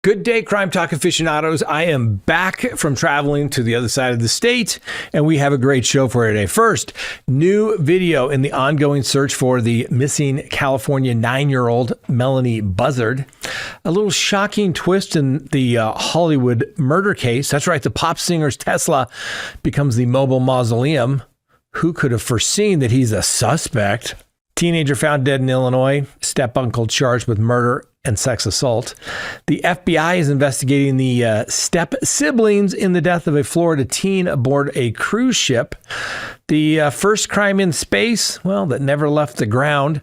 Good day, Crime Talk aficionados. I am back from traveling to the other side of the state, and we have a great show for you today. First, new video in the ongoing search for the missing California 9-year-old Melodee Buzzard. A little shocking twist in the Hollywood murder case. That's right, the pop singer's Tesla becomes the mobile mausoleum. Who could have foreseen that he's a suspect? Teenager found dead in Illinois. Step-uncle charged with murder and sex assault. The FBI is investigating the Stepsiblings in the death of a Florida teen aboard a cruise ship. The first crime in space, well, that never left the ground.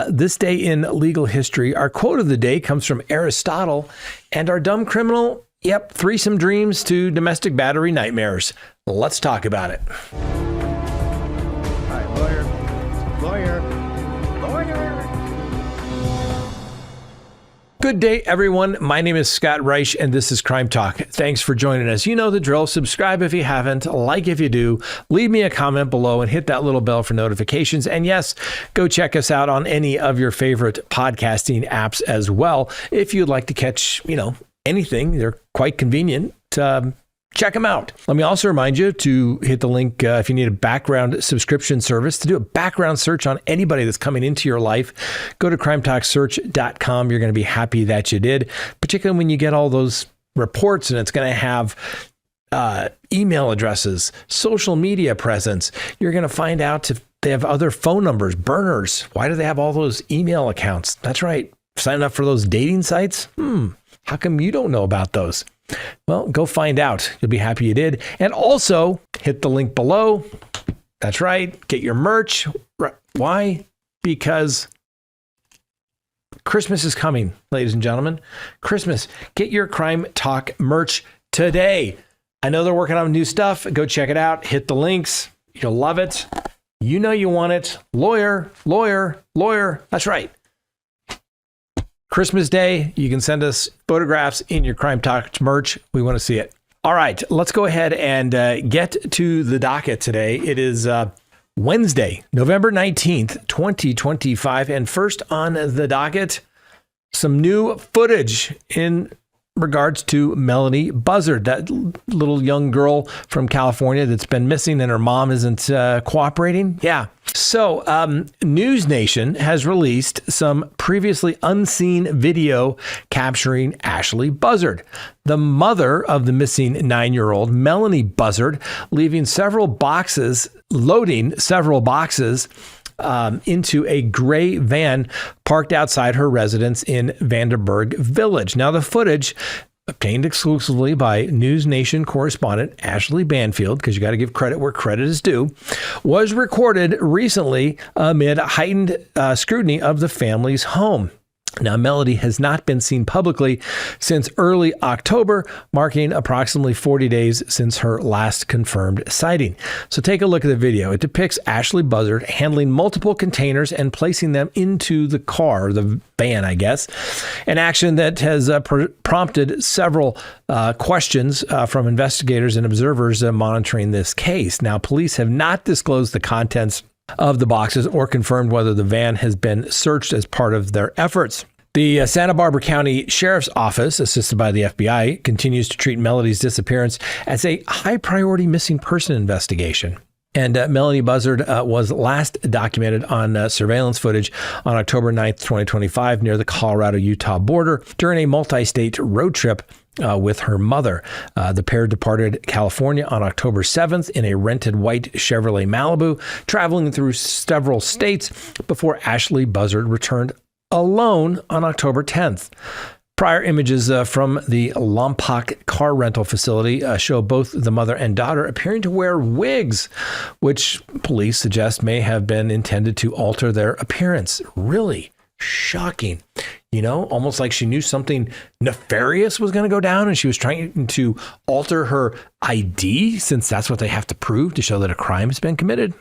This day in legal history. Our quote of the day comes from Aristotle. And our dumb criminal, yep, threesome dreams to domestic battery nightmares. Let's talk about it. All right, lawyer. Good day, everyone. My name is Scott Reisch, and this is Crime Talk. Thanks for joining us. You know the drill. Subscribe if you haven't, like if you do, leave me a comment below and hit that little bell for notifications. And yes, go check us out on any of your favorite podcasting apps as well. If you'd like to catch, anything, they're quite convenient. Check them out. Let me also remind you to hit the link if you need a background subscription service to do a background search on anybody that's coming into your life. Go to crimetalksearch.com. You're going to be happy that you did, particularly when you get all those reports and it's going to have email addresses, social media presence. You're going to find out if they have other phone numbers, burners. Why do they have all those email accounts? That's right. Signing up for those dating sites? How come you don't know about those? Well, go find out. You'll be happy you did. And also hit the link below. That's right. Get your merch. Why? Because Christmas is coming, ladies and gentlemen. Christmas. Get your Crime Talk merch today. I know they're working on new stuff. Go check it out. Hit the links. You'll love it. You know you want it. Lawyer. That's right. Christmas Day, you can send us photographs in your Crime Talk merch. We want to see it. All right, let's go ahead and get to the docket today. It is Wednesday, November 19th, 2025. And first on the docket, some new footage in regards to Melodee Buzzard, that little young girl from California that's been missing and her mom isn't cooperating. Yeah. So News Nation has released some previously unseen video capturing Ashley Buzzard, the mother of the missing 9-year-old Melodee Buzzard, loading several boxes into a gray van parked outside her residence in Vanderburg Village. Now, the footage, obtained exclusively by News Nation correspondent Ashley Banfield, because you got to give credit where credit is due, was recorded recently amid heightened scrutiny of the family's home. Now, Melodee has not been seen publicly since early October, marking approximately 40 days since her last confirmed sighting. So take a look at the video. It depicts Ashley Buzzard handling multiple containers and placing them into the car, the van, I guess, an action that has prompted several questions from investigators and observers monitoring this case. Now, police have not disclosed the contents of the boxes or confirmed whether the van has been searched as part of their efforts. The Santa Barbara County Sheriff's Office, assisted by the FBI, continues to treat Melodee's disappearance as a high-priority missing person investigation. And Melodee Buzzard was last documented on surveillance footage on October 9th, 2025, near the Colorado-Utah border during a multi-state road trip with her mother. The pair departed California on October 7th in a rented white Chevrolet Malibu, traveling through several states before Ashley Buzzard returned alone on October 10th. Prior images from the Lompoc car rental facility show both the mother and daughter appearing to wear wigs, which police suggest may have been intended to alter their appearance. Really shocking. Almost like she knew something nefarious was going to go down and she was trying to alter her ID, since that's what they have to prove to show that a crime has been committed.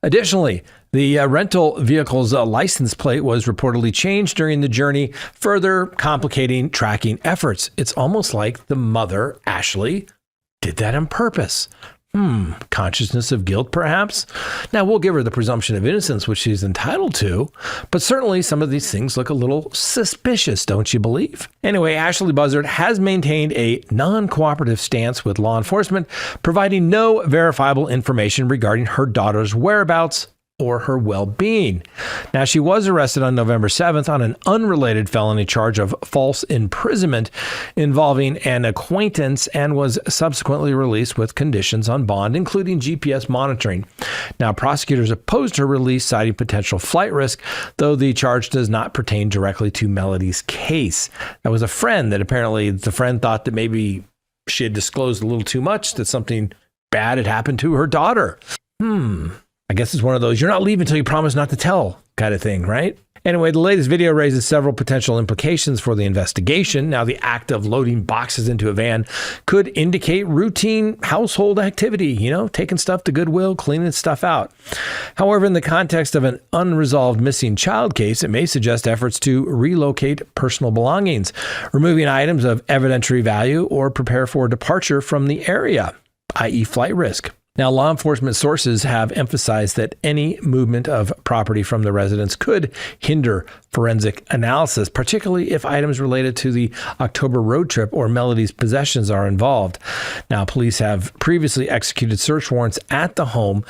Additionally, the rental vehicle's license plate was reportedly changed during the journey, further complicating tracking efforts. It's almost like the mother, Ashley, did that on purpose. Consciousness of guilt, perhaps? Now, we'll give her the presumption of innocence, which she's entitled to, but certainly some of these things look a little suspicious, don't you believe? Anyway, Ashley Buzzard has maintained a non-cooperative stance with law enforcement, providing no verifiable information regarding her daughter's whereabouts or her well-being. Now, she was arrested on November 7th on an unrelated felony charge of false imprisonment involving an acquaintance and was subsequently released with conditions on bond, including GPS monitoring. Now, prosecutors opposed her release, citing potential flight risk, though the charge does not pertain directly to Melodee's case. That was a friend that apparently the friend thought that maybe she had disclosed a little too much, that something bad had happened to her daughter. I guess it's one of those, you're not leaving until you promise not to tell kind of thing, right? Anyway, the latest video raises several potential implications for the investigation. Now, the act of loading boxes into a van could indicate routine household activity, taking stuff to Goodwill, cleaning stuff out. However, in the context of an unresolved missing child case, it may suggest efforts to relocate personal belongings, removing items of evidentiary value, or prepare for departure from the area, i.e. flight risk. Now, law enforcement sources have emphasized that any movement of property from the residence could hinder forensic analysis, particularly if items related to the October road trip or Melodee's possessions are involved. Now, police have previously executed search warrants at the home,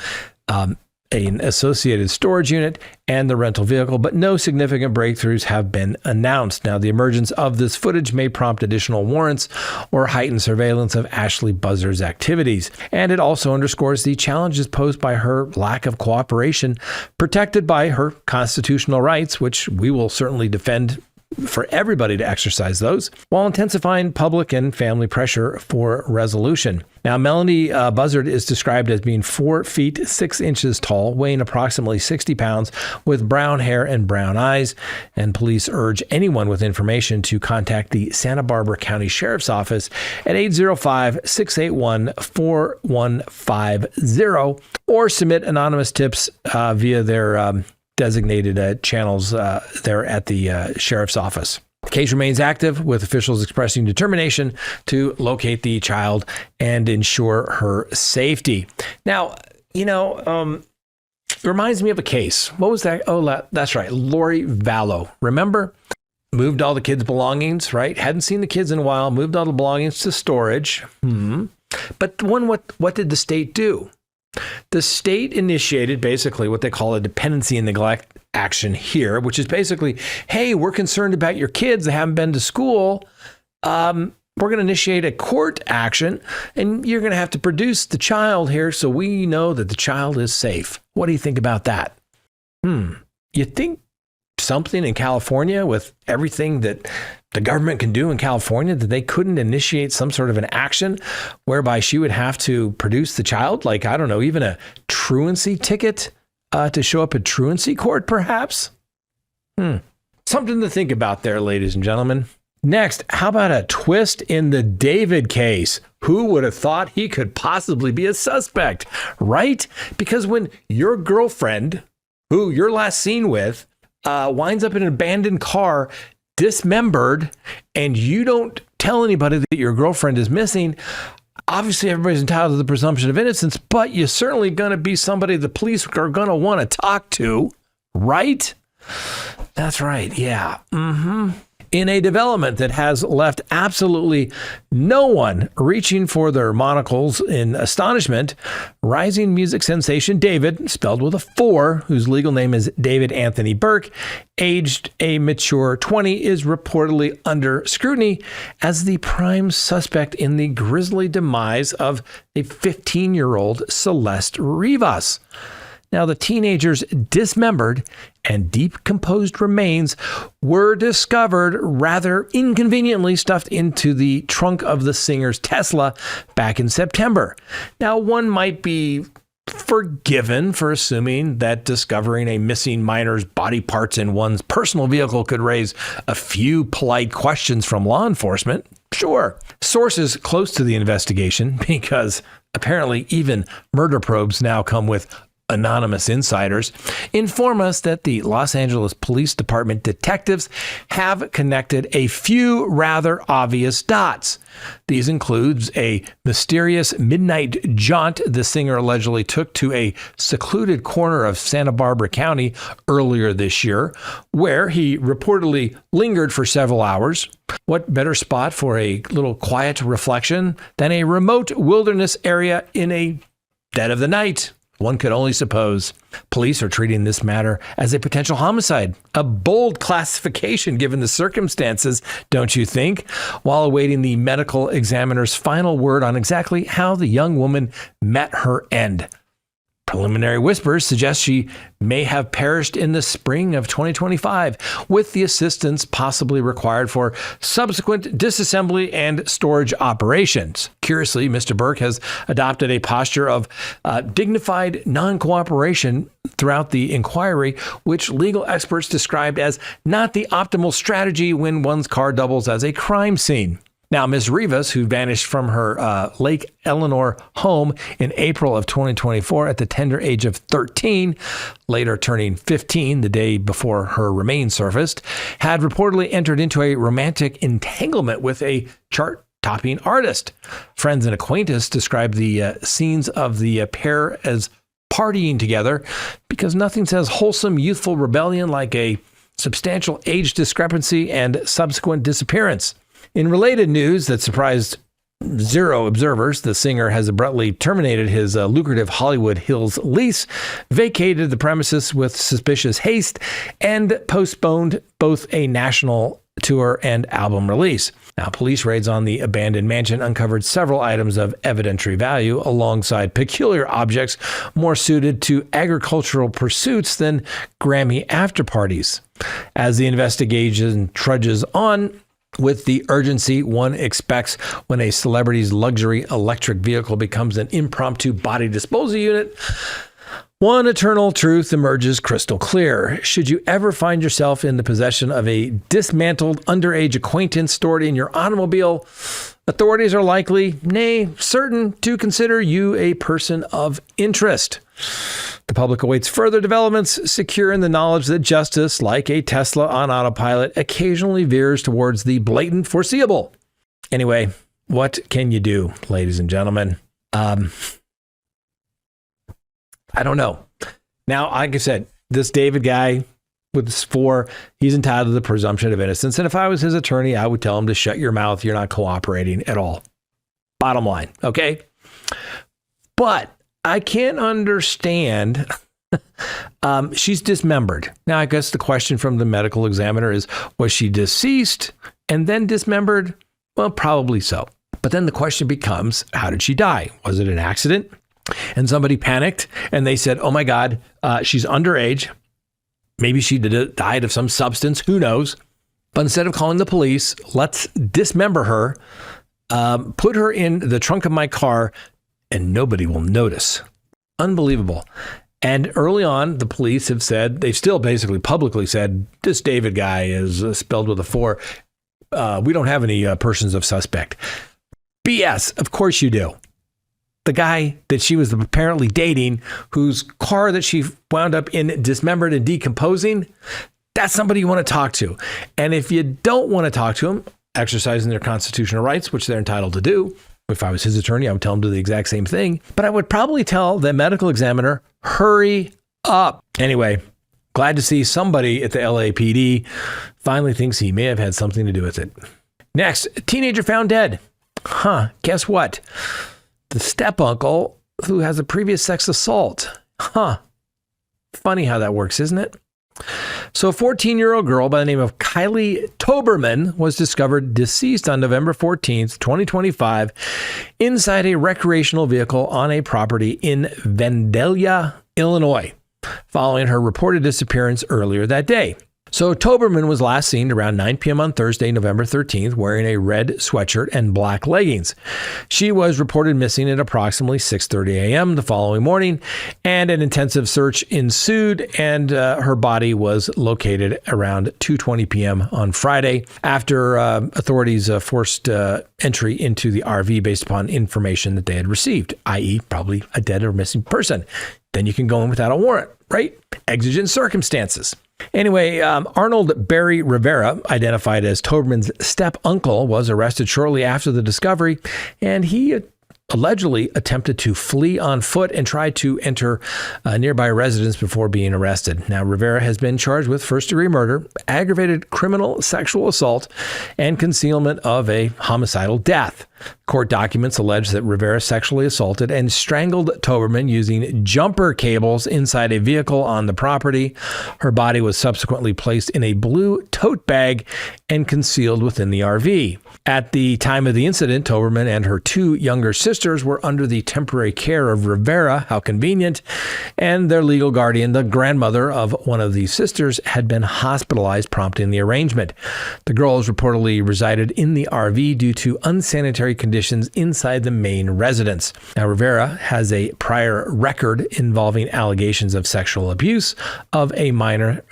an associated storage unit, and the rental vehicle, but no significant breakthroughs have been announced. Now, the emergence of this footage may prompt additional warrants or heightened surveillance of Ashley Buzzard's activities. And it also underscores the challenges posed by her lack of cooperation, protected by her constitutional rights, which we will certainly defend for everybody to exercise those, while intensifying public and family pressure for resolution. Now, Melodee Buzzard is described as being 4 feet 6 inches tall, weighing approximately 60 pounds, with brown hair and brown eyes. And police urge anyone with information to contact the Santa Barbara County Sheriff's Office at 805-681-4150 or submit anonymous tips via their designated channels there at the sheriff's office. The case remains active, with officials expressing determination to locate the child and ensure her safety. Now, it reminds me of a case. What was that? Oh, that's right. Lori Vallow. Remember? Moved all the kids' belongings, right? Hadn't seen the kids in a while. Moved all the belongings to storage. But what did the state do? The state initiated basically what they call a dependency and neglect action here, which is basically, hey, we're concerned about your kids that haven't been to school. We're going to initiate a court action, and you're going to have to produce the child here so we know that the child is safe. What do you think about that? You think something in California, with everything that the government can do in California, that they couldn't initiate some sort of an action whereby she would have to produce the child? Like, I don't know, even a truancy ticket to show up at truancy court, perhaps? Something to think about there, ladies and gentlemen. Next, how about a twist in the David case? Who would have thought he could possibly be a suspect, right? Because when your girlfriend, who you're last seen with, winds up in an abandoned car, dismembered, and you don't tell anybody that your girlfriend is missing, obviously everybody's entitled to the presumption of innocence, but you're certainly going to be somebody the police are going to want to talk to, right? That's right. Yeah. In a development that has left absolutely no one reaching for their monocles in astonishment, rising music sensation David, spelled with a 4, whose legal name is David Anthony Burke, aged a mature 20, is reportedly under scrutiny as the prime suspect in the grisly demise of a 15-year-old Celeste Rivas. Now, the teenager's dismembered and decomposed remains were discovered rather inconveniently stuffed into the trunk of the singer's Tesla back in September. Now, one might be forgiven for assuming that discovering a missing minor's body parts in one's personal vehicle could raise a few polite questions from law enforcement. Sure. Sources close to the investigation, because apparently even murder probes now come with anonymous insiders inform us that the Los Angeles Police Department detectives have connected a few rather obvious dots. These includes a mysterious midnight jaunt the singer allegedly took to a secluded corner of Santa Barbara County earlier this year, where he reportedly lingered for several hours. What better spot for a little quiet reflection than a remote wilderness area in a dead of the night? One could only suppose. Police are treating this matter as a potential homicide, a bold classification given the circumstances, don't you think? While awaiting the medical examiner's final word on exactly how the young woman met her end. Preliminary whispers suggest she may have perished in the spring of 2025, with the assistance possibly required for subsequent disassembly and storage operations. Curiously, Mr. Burke has adopted a posture of dignified non-cooperation throughout the inquiry, which legal experts described as not the optimal strategy when one's car doubles as a crime scene. Now, Ms. Rivas, who vanished from her Lake Eleanor home in April of 2024 at the tender age of 13, later turning 15 the day before her remains surfaced, had reportedly entered into a romantic entanglement with a chart-topping artist. Friends and acquaintances described the scenes of the pair as partying together because nothing says wholesome youthful rebellion like a substantial age discrepancy and subsequent disappearance. In related news that surprised zero observers, the singer has abruptly terminated his lucrative Hollywood Hills lease, vacated the premises with suspicious haste, and postponed both a national tour and album release. Now, police raids on the abandoned mansion uncovered several items of evidentiary value alongside peculiar objects more suited to agricultural pursuits than Grammy after-parties. As the investigation trudges on, with the urgency one expects when a celebrity's luxury electric vehicle becomes an impromptu body disposal unit, one eternal truth emerges crystal clear. Should you ever find yourself in the possession of a dismantled underage acquaintance stored in your automobile, authorities are likely, nay, certain, to consider you a person of interest. The public awaits further developments, secure in the knowledge that justice, like a Tesla on autopilot, occasionally veers towards the blatant foreseeable. Anyway, what can you do, ladies and gentlemen? I don't know. Now, like I said, this David guy with this he's entitled to the presumption of innocence. And if I was his attorney, I would tell him to shut your mouth. You're not cooperating at all. Bottom line. Okay. But I can't understand. She's dismembered. Now, I guess the question from the medical examiner is, was she deceased and then dismembered? Well, probably so. But then the question becomes, how did she die? Was it an accident? And somebody panicked and they said, oh my God, she's underage. Maybe she died of some substance. Who knows? But instead of calling the police, let's dismember her, put her in the trunk of my car, and nobody will notice. Unbelievable. And early on, the police have said, they've still basically publicly said, this David guy is spelled with a 4. We don't have any persons of suspect. BS. Of course you do. The guy that she was apparently dating, whose car that she wound up in dismembered and decomposing, that's somebody you want to talk to. And if you don't want to talk to him, exercising their constitutional rights, which they're entitled to do, if I was his attorney, I would tell him to do the exact same thing. But I would probably tell the medical examiner, hurry up. Anyway, glad to see somebody at the LAPD finally thinks he may have had something to do with it. Next, a teenager found dead. Guess what? The step-uncle who has a previous sex assault. Funny how that works, isn't it? So a 14-year-old girl by the name of Kylie Toberman was discovered deceased on November 14th, 2025, inside a recreational vehicle on a property in Vandalia, Illinois, following her reported disappearance earlier that day. So Toberman was last seen around 9 p.m. on Thursday, November 13th, wearing a red sweatshirt and black leggings. She was reported missing at approximately 6:30 a.m. the following morning, and an intensive search ensued, and her body was located around 2:20 p.m. on Friday after authorities forced entry into the RV based upon information that they had received, i.e. probably a dead or missing person. Then you can go in without a warrant, right? Exigent circumstances. Anyway, Arnold Barry Rivera, identified as Toberman's step-uncle, was arrested shortly after the discovery, and he allegedly attempted to flee on foot and tried to enter a nearby residence before being arrested. Now, Rivera has been charged with first-degree murder, aggravated criminal sexual assault, and concealment of a homicidal death. Court documents allege that Rivera sexually assaulted and strangled Toberman using jumper cables inside a vehicle on the property. Her body was subsequently placed in a blue tote bag and concealed within the RV. At the time of the incident, Toberman and her two younger sisters were under the temporary care of Rivera, how convenient, and their legal guardian, the grandmother of one of the sisters, had been hospitalized, prompting the arrangement. The girls reportedly resided in the RV due to unsanitary conditions inside the main residence. Now, Rivera has a prior record involving allegations of sexual abuse of a minor,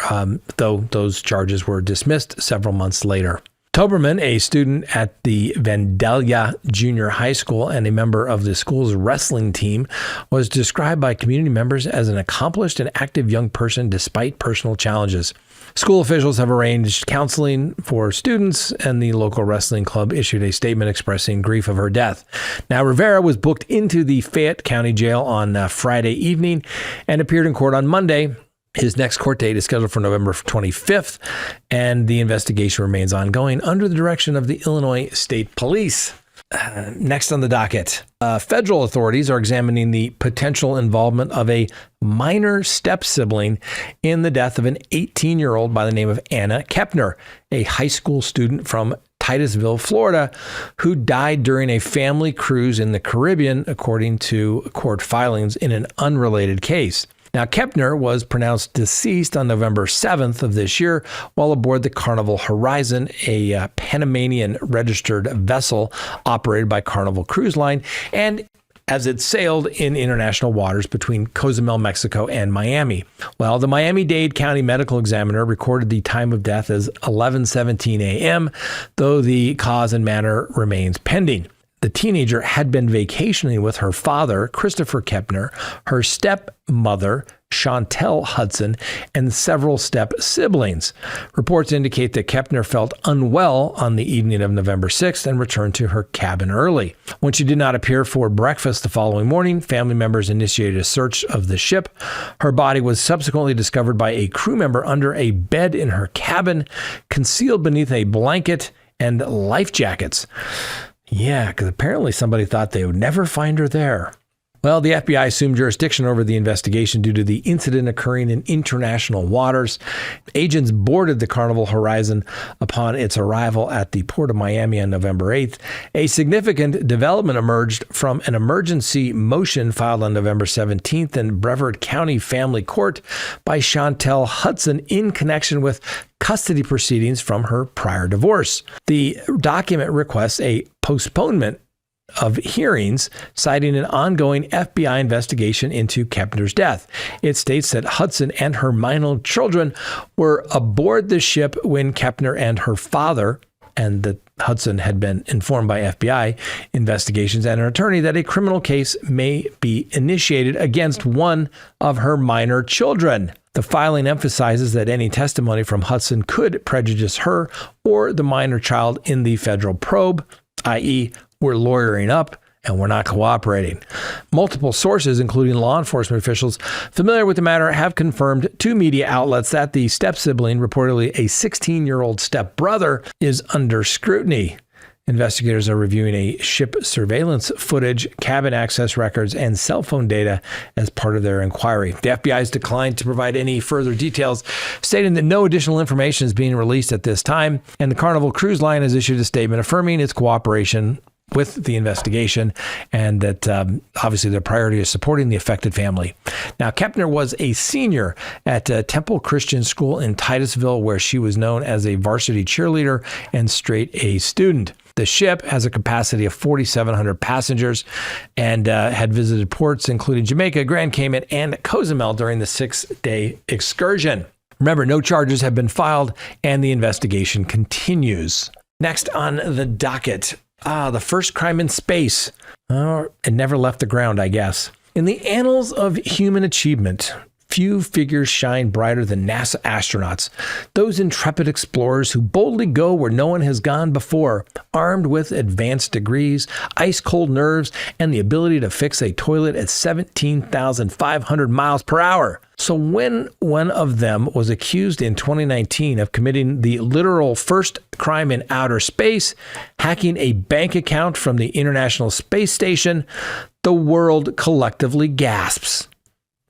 though those charges were dismissed several months later. Toberman, a student at the Vandalia Junior High School and a member of the school's wrestling team, was described by community members as an accomplished and active young person despite personal challenges. School officials have arranged counseling for students, and the local wrestling club issued a statement expressing grief of her death. Now, Rivera was booked into the Fayette County Jail on Friday evening and appeared in court on Monday. His next court date is scheduled for November 25th, and the investigation remains ongoing under the direction of the Illinois State Police. Next on the docket, federal authorities are examining the potential involvement of a minor step-sibling in the death of an 18-year-old by the name of Anna Kepner, a high school student from Titusville, Florida, who died during a family cruise in the Caribbean, according to court filings in an unrelated case. Now, Kepner was pronounced deceased on November 7th of this year while aboard the Carnival Horizon, a Panamanian registered vessel operated by Carnival Cruise Line, and as it sailed in international waters between Cozumel, Mexico, and Miami. Well, the Miami-Dade County Medical Examiner recorded the time of death as 11:17 a.m., though the cause and manner remains pending. The teenager had been vacationing with her father, Christopher Kepner, her stepmother, Chantel Hudson, and several step-siblings. Reports indicate that Kepner felt unwell on the evening of November 6th and returned to her cabin early. When she did not appear for breakfast the following morning, family members initiated a search of the ship. Her body was subsequently discovered by a crew member under a bed in her cabin, concealed beneath a blanket and life jackets. Yeah, because apparently somebody thought they would never find her there. Well, the FBI assumed jurisdiction over the investigation due to the incident occurring in international waters. Agents boarded the Carnival Horizon upon its arrival at the Port of Miami on November 8th. A significant development emerged from an emergency motion filed on November 17th in Brevard County Family Court by Chantel Hudson in connection with custody proceedings from her prior divorce. The document requests a postponement of hearings, citing an ongoing FBI investigation into Kepner's death. It states that Hudson and her minor children were aboard the ship when Kepner and her father, and that Hudson had been informed by FBI investigations and an attorney that a criminal case may be initiated against one of her minor children. The filing emphasizes that any testimony from Hudson could prejudice her or the minor child in the federal probe, i.e., we're lawyering up and we're not cooperating. Multiple sources, including law enforcement officials familiar with the matter, have confirmed to media outlets that the step-sibling, reportedly a 16-year-old step-brother, is under scrutiny. Investigators are reviewing a ship surveillance footage, cabin access records, and cell phone data as part of their inquiry. The FBI has declined to provide any further details, stating that no additional information is being released at this time, and the Carnival Cruise Line has issued a statement affirming its cooperation with the investigation, and that obviously their priority is supporting the affected family. Now, Kepner was a senior at Temple Christian School in Titusville, where she was known as a varsity cheerleader and straight A student. The ship has a capacity of 4,700 passengers and had visited ports including Jamaica, Grand Cayman, and Cozumel during the 6-day excursion. Remember, no charges have been filed, and the investigation continues. Next on the docket, the first crime in space. It never left the ground, I guess. In the annals of human achievement, few figures shine brighter than NASA astronauts, those intrepid explorers who boldly go where no one has gone before, armed with advanced degrees, ice-cold nerves, and the ability to fix a toilet at 17,500 miles per hour. So when one of them was accused in 2019 of committing the literal first crime in outer space, hacking a bank account from the International Space Station, the world collectively gasps.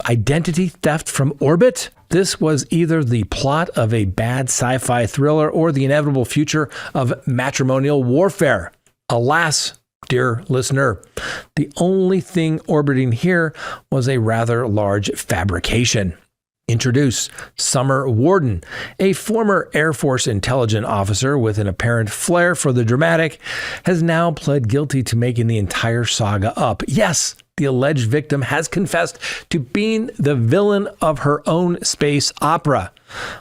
Identity theft from orbit? This was either the plot of a bad sci-fi thriller or the inevitable future of matrimonial warfare. Alas, dear listener, the only thing orbiting here was a rather large fabrication. Introduce Summer Worden, a former Air Force intelligence officer with an apparent flair for the dramatic, has now pled guilty to making the entire saga up. Yes, the alleged victim has confessed to being the villain of her own space opera.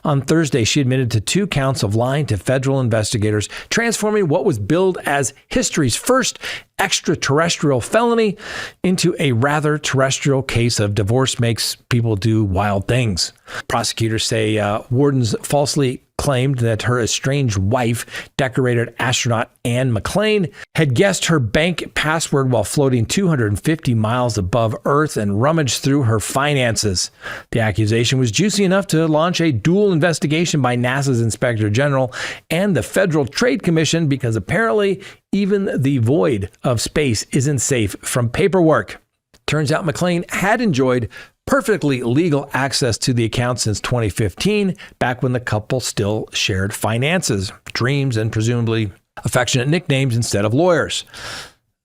On Thursday, she admitted to 2 counts of lying to federal investigators, transforming what was billed as history's first extraterrestrial felony into a rather terrestrial case of divorce makes people do wild things. Prosecutors say Worden's falsely claimed that her estranged wife, decorated astronaut Anne McClain, had guessed her bank password while floating 250 miles above Earth and rummaged through her finances. The accusation was juicy enough to launch a dual investigation by NASA's Inspector General and the Federal Trade Commission, because apparently even the void of space isn't safe from paperwork. Turns out McClain had enjoyed perfectly legal access to the account since 2015, back when the couple still shared finances, dreams, and presumably affectionate nicknames instead of lawyers.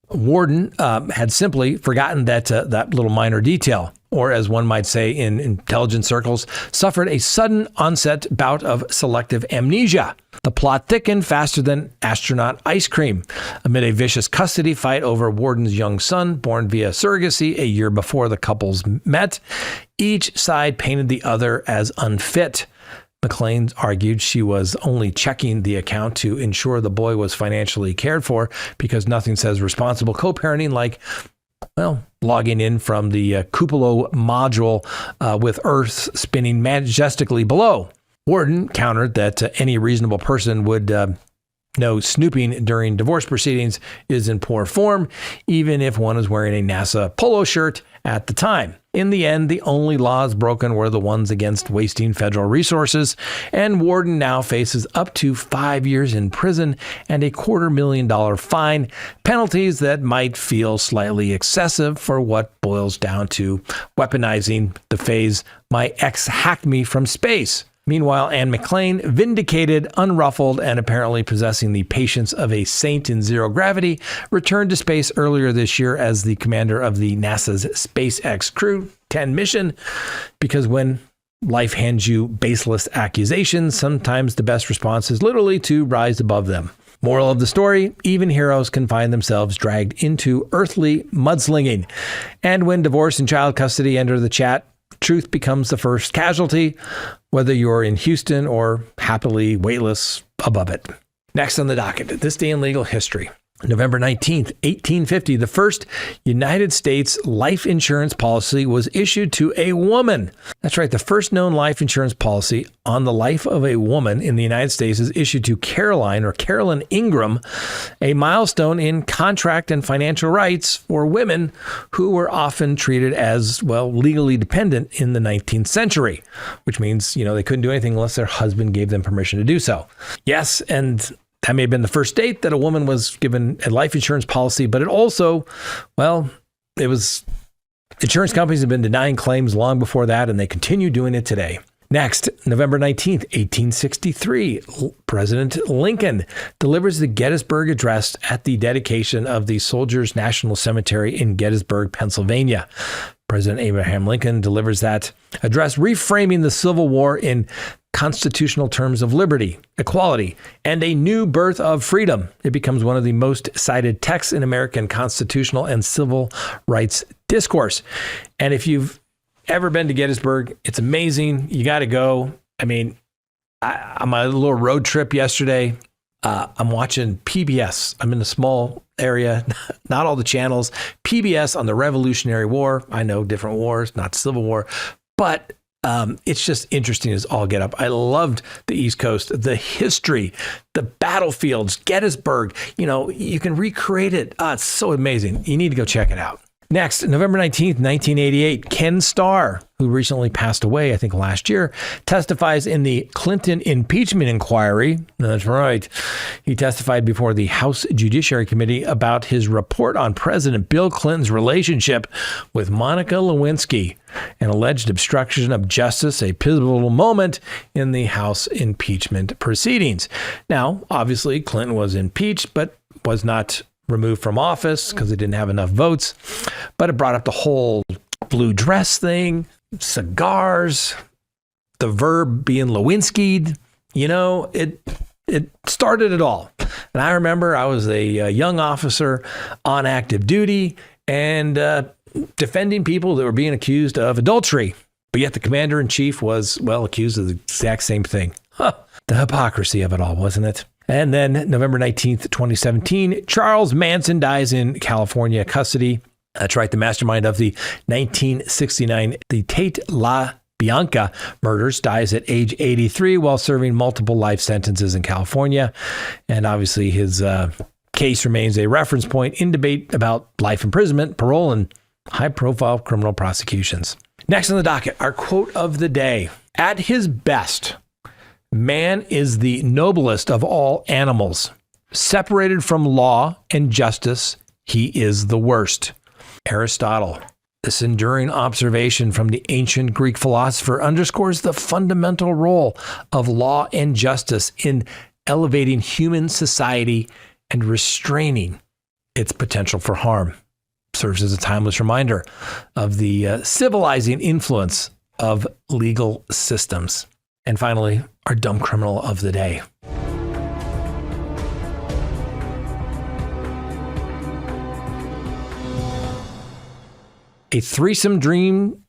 Worden had simply forgotten that little minor detail, or as one might say in intelligence circles, suffered a sudden onset bout of selective amnesia. The plot thickened faster than astronaut ice cream. Amid a vicious custody fight over Worden's young son, born via surrogacy a year before the couples met, each side painted the other as unfit. McClain argued she was only checking the account to ensure the boy was financially cared for, because nothing says responsible co-parenting like, well, logging in from the Cupola module with Earth spinning majestically below. Worden countered that any reasonable person would know snooping during divorce proceedings is in poor form, even if one is wearing a NASA polo shirt at the time. In the end, the only laws broken were the ones against wasting federal resources, and Worden now faces up to 5 years in prison and a $250,000 fine, penalties that might feel slightly excessive for what boils down to weaponizing the phrase, "my ex hacked me from space." Meanwhile, Anne McClain, vindicated, unruffled, and apparently possessing the patience of a saint in zero gravity, returned to space earlier this year as the commander of the NASA's SpaceX Crew 10 mission, because when life hands you baseless accusations, sometimes the best response is literally to rise above them. Moral of the story, even heroes can find themselves dragged into earthly mudslinging. And when divorce and child custody enter the chat, truth becomes the first casualty, whether you're in Houston or happily weightless above it. Next on the docket, this day in legal history. November 19th, 1850, the first United States life insurance policy was issued to a woman. That's right, the first known life insurance policy on the life of a woman in the United States is issued to Carolyn Ingram, a milestone in contract and financial rights for women who were often treated as, well, legally dependent in the 19th century, which means, they couldn't do anything unless their husband gave them permission to do so. Yes, and that may have been the first date that a woman was given a life insurance policy, but it also, insurance companies have been denying claims long before that, and they continue doing it today. Next, November 19th, 1863, President Lincoln delivers the Gettysburg Address at the dedication of the Soldiers' National Cemetery in Gettysburg, Pennsylvania. President Abraham Lincoln delivers that address, reframing the Civil War in constitutional terms of liberty, equality, and a new birth of freedom. It becomes one of the most cited texts in American constitutional and civil rights discourse. And if you've ever been to Gettysburg, it's amazing. You got to go. I mean, on my little road trip yesterday, I'm watching PBS. I'm in a small area, not all the channels. PBS on the Revolutionary War. I know different wars, not Civil War, but it's just interesting as all get up. I loved the East Coast, the history, the battlefields, Gettysburg. You know, you can recreate it. It's so amazing. You need to go check it out. Next, November 19th, 1988, Ken Starr, who recently passed away, I think last year, testifies in the Clinton impeachment inquiry. That's right. He testified before the House Judiciary Committee about his report on President Bill Clinton's relationship with Monica Lewinsky, an alleged obstruction of justice, a pivotal moment in the House impeachment proceedings. Now, obviously, Clinton was impeached, but was not removed from office because they didn't have enough votes. But it brought up the whole blue dress thing, cigars, the verb being Lewinsky'd. You know, it started it all. And I remember I was a young officer on active duty and defending people that were being accused of adultery. But yet the commander-in-chief was, well, accused of the exact same thing. Huh. The hypocrisy of it all, wasn't it? And then November 19th, 2017, Charles Manson dies in California custody. That's right, the mastermind of the 1969 the Tate LaBianca murders dies at age 83 while serving multiple life sentences in California. And obviously his case remains a reference point in debate about life imprisonment, parole, and high-profile criminal prosecutions. Next on the docket, our quote of the day. At his best, man is the noblest of all animals. Separated from law and justice, he is the worst. Aristotle. This enduring observation from the ancient Greek philosopher underscores the fundamental role of law and justice in elevating human society and restraining its potential for harm. Serves as a timeless reminder of the civilizing influence of legal systems. And finally, our dumb criminal of the day. A threesome dream,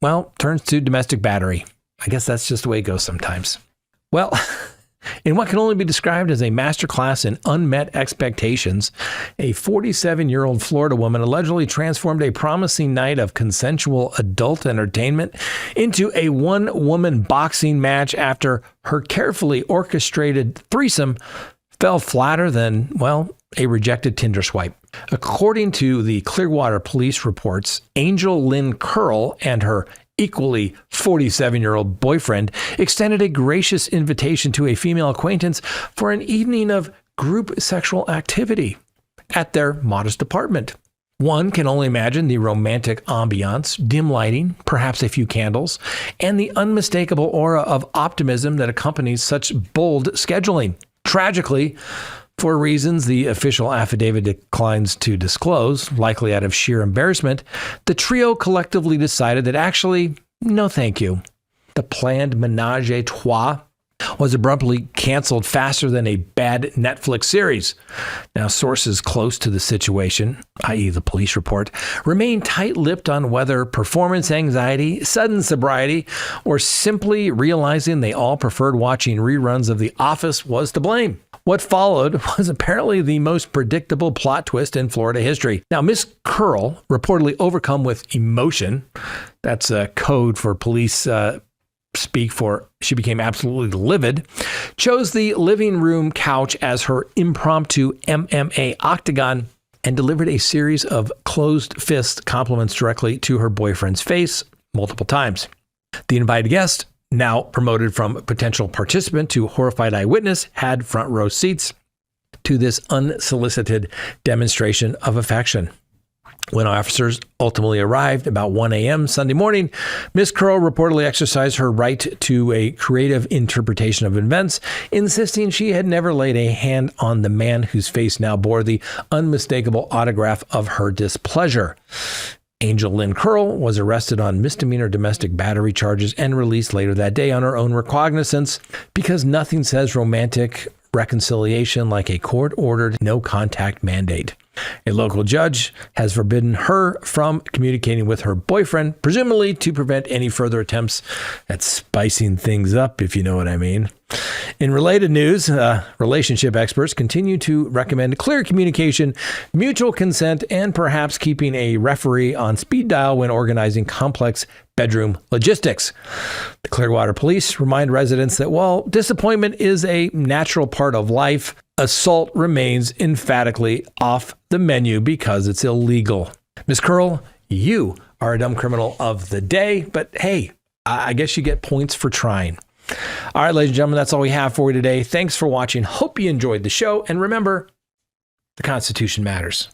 well, turns to domestic battery. I guess that's just the way it goes sometimes. Well, in what can only be described as a masterclass in unmet expectations, a 47-year-old Florida woman allegedly transformed a promising night of consensual adult entertainment into a one-woman boxing match after her carefully orchestrated threesome fell flatter than, well, a rejected Tinder swipe. According to the Clearwater Police reports, Angel Lynn Curl and her equally 47-year-old boyfriend extended a gracious invitation to a female acquaintance for an evening of group sexual activity at their modest apartment. One can only imagine the romantic ambiance, dim lighting, perhaps a few candles, and the unmistakable aura of optimism that accompanies such bold scheduling. Tragically, for reasons the official affidavit declines to disclose, likely out of sheer embarrassment, the trio collectively decided that actually, no thank you. The planned menage a trois was abruptly canceled faster than a bad Netflix series. Now, sources close to the situation, i.e. the police report, remain tight-lipped on whether performance anxiety, sudden sobriety, or simply realizing they all preferred watching reruns of The Office was to blame. What followed was apparently the most predictable plot twist in Florida history. Now, Miss Curl, reportedly overcome with emotion, that's a code for police speak for she became absolutely livid, chose the living room couch as her impromptu MMA octagon and delivered a series of closed fist compliments directly to her boyfriend's face multiple times. The invited guest, now promoted from potential participant to horrified eyewitness, had front row seats to this unsolicited demonstration of affection. When officers ultimately arrived about 1 a.m. Sunday morning, Miss Curl reportedly exercised her right to a creative interpretation of events, insisting she had never laid a hand on the man whose face now bore the unmistakable autograph of her displeasure. Angel Lynn Curl was arrested on misdemeanor domestic battery charges and released later that day on her own recognizance because nothing says romantic reconciliation like a court-ordered no-contact mandate. A local judge has forbidden her from communicating with her boyfriend, presumably to prevent any further attempts at spicing things up, if you know what I mean. In related news, relationship experts continue to recommend clear communication, mutual consent, and perhaps keeping a referee on speed dial when organizing complex bedroom logistics. The Clearwater Police remind residents that while disappointment is a natural part of life, assault remains emphatically off the menu because it's illegal. Miss Curl, you are a dumb criminal of the day, but hey, I guess you get points for trying. All right, ladies and gentlemen, that's all we have for you today. Thanks for watching. Hope you enjoyed the show. And remember, the Constitution matters.